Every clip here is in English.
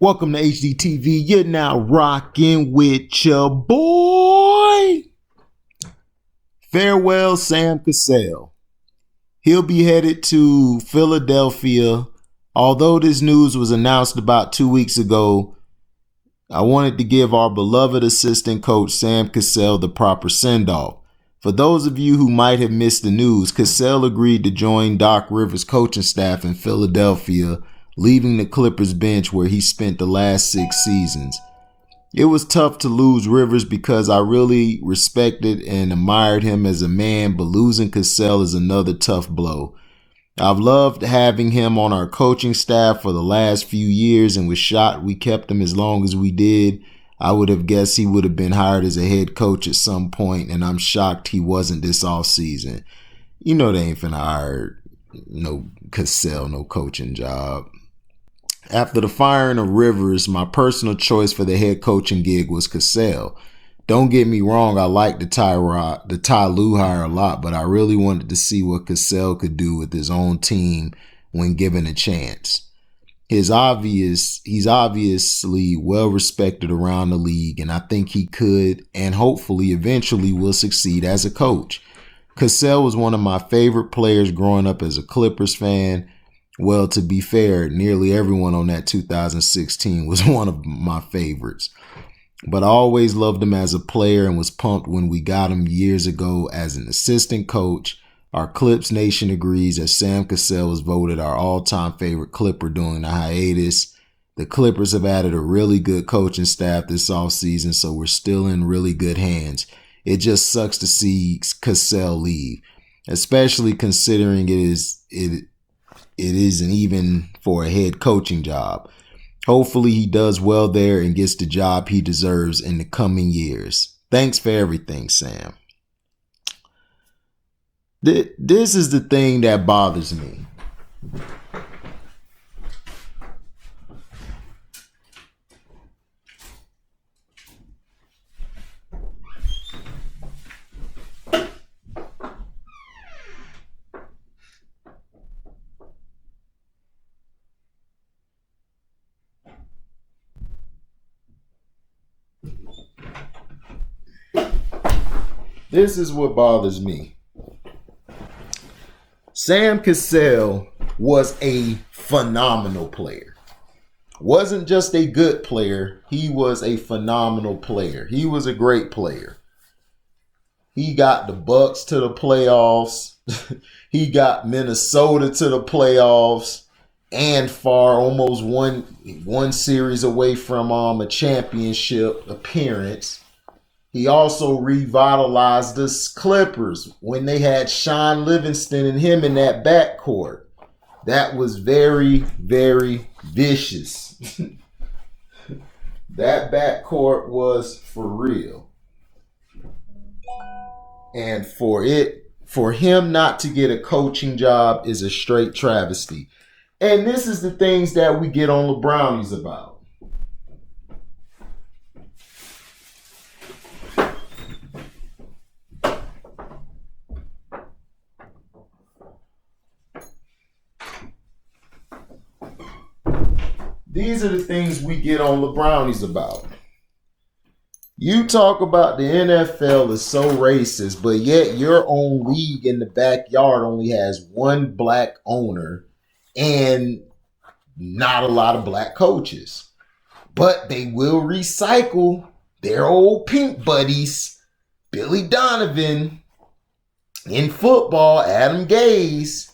Welcome to HDTV. You're now rocking with your boy. Farewell, Sam Cassell. He'll be headed to Philadelphia. Although this news was announced about 2 weeks ago, I wanted to give our beloved assistant coach Sam Cassell the proper send-off. For those of you who might have missed the news, Cassell agreed to join Doc Rivers' coaching staff in Philadelphia, leaving the Clippers bench where he spent the last 6 seasons. It was tough to lose Rivers because I really respected and admired him as a man, but losing Cassell is another tough blow. I've loved having him on our coaching staff for the last few years and was shocked we kept him as long as we did. I would have guessed he would have been hired as a head coach at some point, and I'm shocked he wasn't this offseason. You know they ain't finna hire no Cassell, no coaching job. After the firing of Rivers, my personal choice for the head coaching gig was Cassell. Don't get me wrong, I like the Ty Lue hire a lot, but I really wanted to see what Cassell could do with his own team when given a chance. He's obviously well respected around the league, and I think he could and hopefully eventually will succeed as a coach. Cassell was one of my favorite players growing up as a Clippers fan. Well, to be fair, nearly everyone on that 2016 was one of my favorites. But I always loved him as a player and was pumped when we got him years ago as an assistant coach. Our Clips Nation agrees that Sam Cassell was voted our all-time favorite Clipper during the hiatus. The Clippers have added a really good coaching staff this offseason, so we're still in really good hands. It just sucks to see Cassell leave, especially considering it isn't even for a head coaching job. Hopefully he does well there and gets the job he deserves in the coming years. Thanks for everything, Sam. This is the thing that bothers me. This is what bothers me. Sam Cassell was a phenomenal player. Wasn't just a good player. He was a phenomenal player. He was a great player. He got the Bucks to the playoffs. He got Minnesota to the playoffs and far, almost one series away from a championship appearance. He also revitalized the Clippers when they had Sean Livingston and him in that backcourt. That was very, very vicious. That backcourt was for real. And for him not to get a coaching job is a straight travesty. And this is the things that we get on the Brownies about. These are the things we get on the Brownies about. You talk about the NFL is so racist, but yet your own league in the backyard only has one black owner and not a lot of black coaches. But they will recycle their old pink buddies, Billy Donovan, in football, Adam Gase.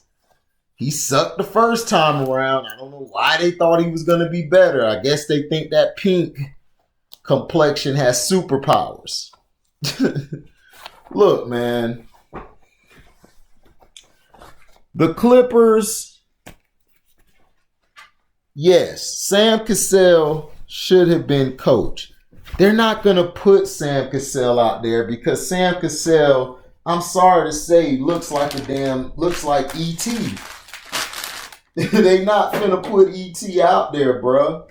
He sucked the first time around. I don't know why they thought he was going to be better. I guess they think that pink complexion has superpowers. Look, man. The Clippers, yes, Sam Cassell should have been coach. They're not going to put Sam Cassell out there because Sam Cassell, I'm sorry to say, looks like E.T. They not finna put E.T. out there, bruh.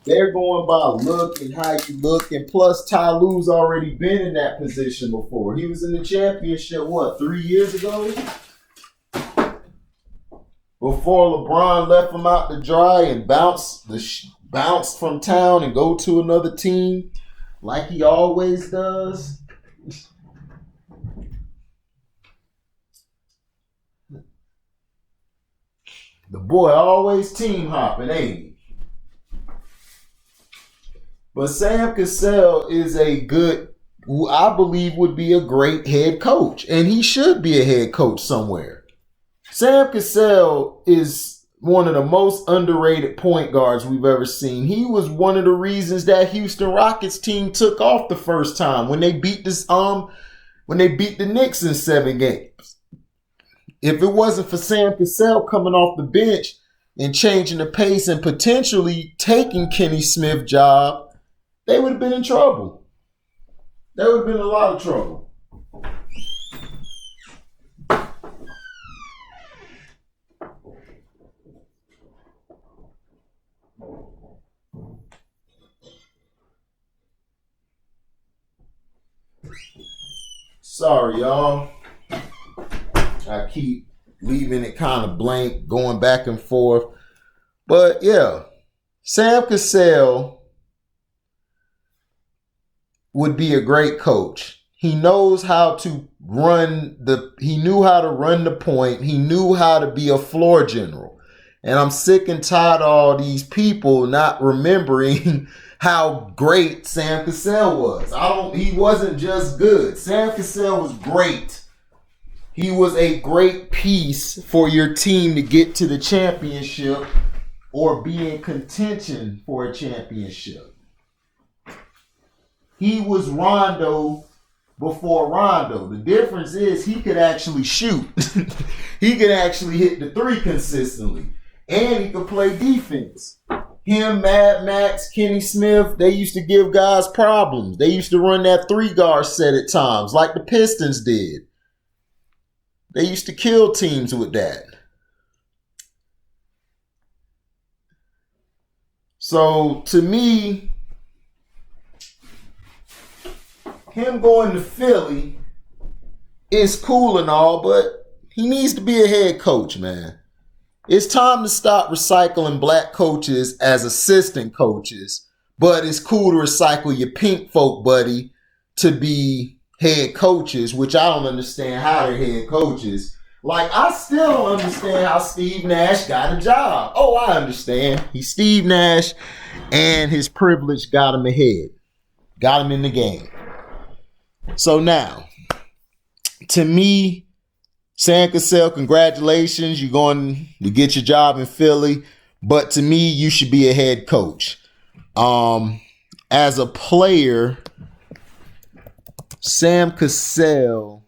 They're going by look and how you look. And plus, Ty Lue's already been in that position before. He was in the championship, 3 years ago? before LeBron left him out to dry and bounced from town and go to another team like he always does. The boy always team hopping, ain't he? But Sam Cassell is a good, who I believe would be a great head coach. And he should be a head coach somewhere. Sam Cassell is one of the most underrated point guards we've ever seen. He was one of the reasons that Houston Rockets team took off the first time when they beat the Knicks in 7 games. If it wasn't for Sam Cassell coming off the bench and changing the pace and potentially taking Kenny Smith's job, they would have been in trouble. They would have been in a lot of trouble. Sorry, y'all. I keep leaving it kind of blank, going back and forth. But yeah, Sam Cassell would be a great coach. He knows how to he knew how to run the point. He knew how to be a floor general. And I'm sick and tired of all these people not remembering how great Sam Cassell was. He wasn't just good. Sam Cassell was great. He was a great piece for your team to get to the championship or be in contention for a championship. He was Rondo before Rondo. The difference is he could actually shoot. He could actually hit the three consistently. And he could play defense. Him, Mad Max, Kenny Smith, they used to give guys problems. They used to run that 3-guard set at times like the Pistons did. They used to kill teams with that. So, to me, him going to Philly is cool and all, but he needs to be a head coach, man. It's time to stop recycling black coaches as assistant coaches, but it's cool to recycle your pink folk buddy to be head coaches, which I don't understand how they're head coaches. Like, I still don't understand how Steve Nash got a job. Oh, I understand. He's Steve Nash, and his privilege got him ahead. Got him in the game. So now, to me, Sam Cassell, congratulations. You're going to get your job in Philly. But to me, you should be a head coach. As a player, Sam Cassell,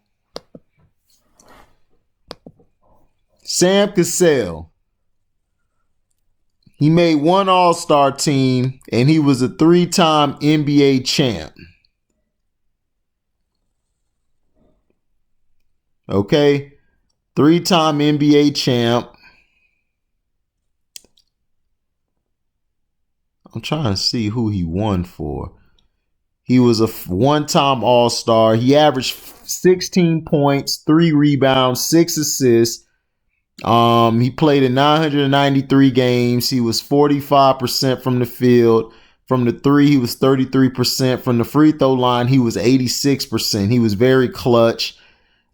he made one All-Star team, and he was a 3-time NBA champ. Okay? 3-time NBA champ. I'm trying to see who he won for. He was a one-time All-Star. He averaged 16 points, 3 rebounds, 6 assists. He played in 993 games. He was 45% from the field. From the 3, he was 33%. From the free throw line, he was 86%. He was very clutch.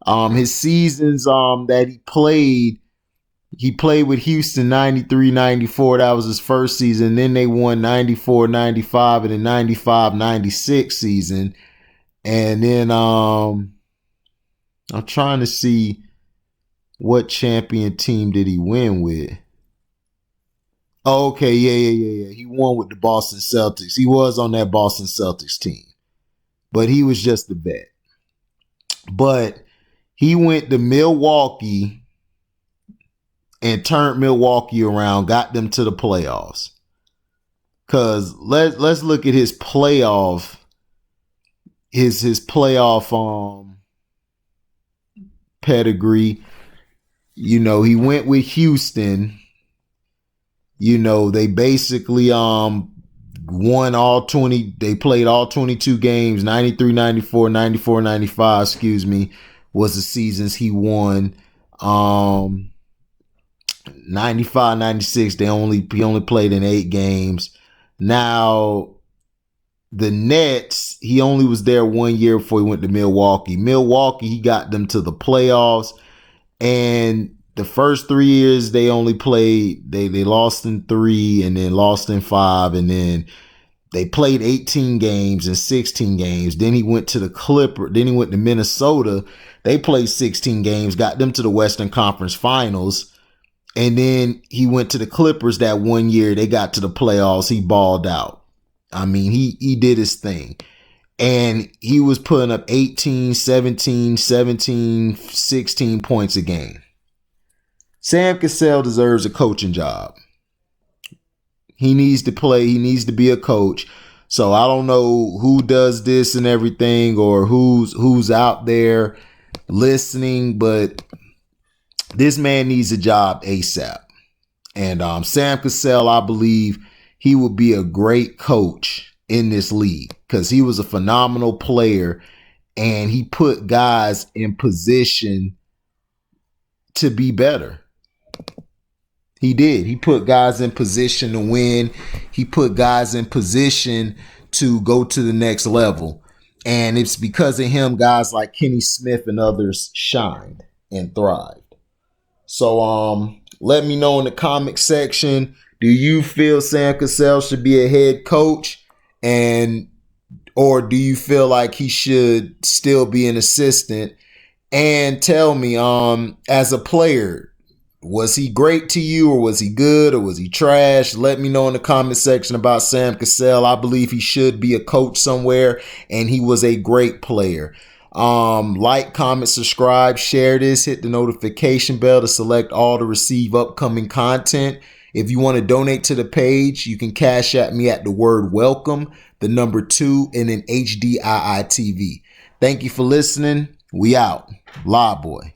His seasons that he played with Houston 93-94. That was his first season. Then they won 94-95 and the 95-96 season. And then I'm trying to see what champion team did he win with. Oh, okay, yeah. He won with the Boston Celtics. He was on that Boston Celtics team. But he was just the vet. But he went to Milwaukee and turned Milwaukee around, got them to the playoffs. Cause let's look at his playoff, his playoff pedigree. You know, he went with Houston. You know, they basically won all 20. They played all 22 games. 93-94, 94-95, was the seasons he won. 95, 96, he only played in 8 games. Now, the Nets, he only was there 1 year before he went to Milwaukee. Milwaukee, he got them to the playoffs. And the first 3 years, they only played, they lost in 3 and then lost in 5. And then they played 18 games and 16 games. Then he went to the Clippers. Then he went to Minnesota. They played 16 games, got them to the Western Conference Finals. And then he went to the Clippers that 1 year. They got to the playoffs. He balled out. I mean, he did his thing. And he was putting up 18, 17, 16 points a game. Sam Cassell deserves a coaching job. He needs to play. He needs to be a coach. So I don't know who does this and everything, or who's out there listening, but this man needs a job ASAP. And Sam Cassell, I believe he would be a great coach in this league because he was a phenomenal player and he put guys in position to be better. He did. He put guys in position to win. He put guys in position to go to the next level. And it's because of him, guys like Kenny Smith and others shined and thrived. So let me know in the comment section, do you feel Sam Cassell should be a head coach, or do you feel like he should still be an assistant? And tell me, as a player, was he great to you, or was he good, or was he trash? Let me know in the comment section about Sam Cassell. I believe he should be a coach somewhere, and he was a great player. Like, comment, subscribe, share this, hit the notification bell to select all to receive upcoming content. If you want to donate to the page, you can cash at me at the word welcome, the number 2, and then HDIITV. Thank you for listening. We out. Live boy.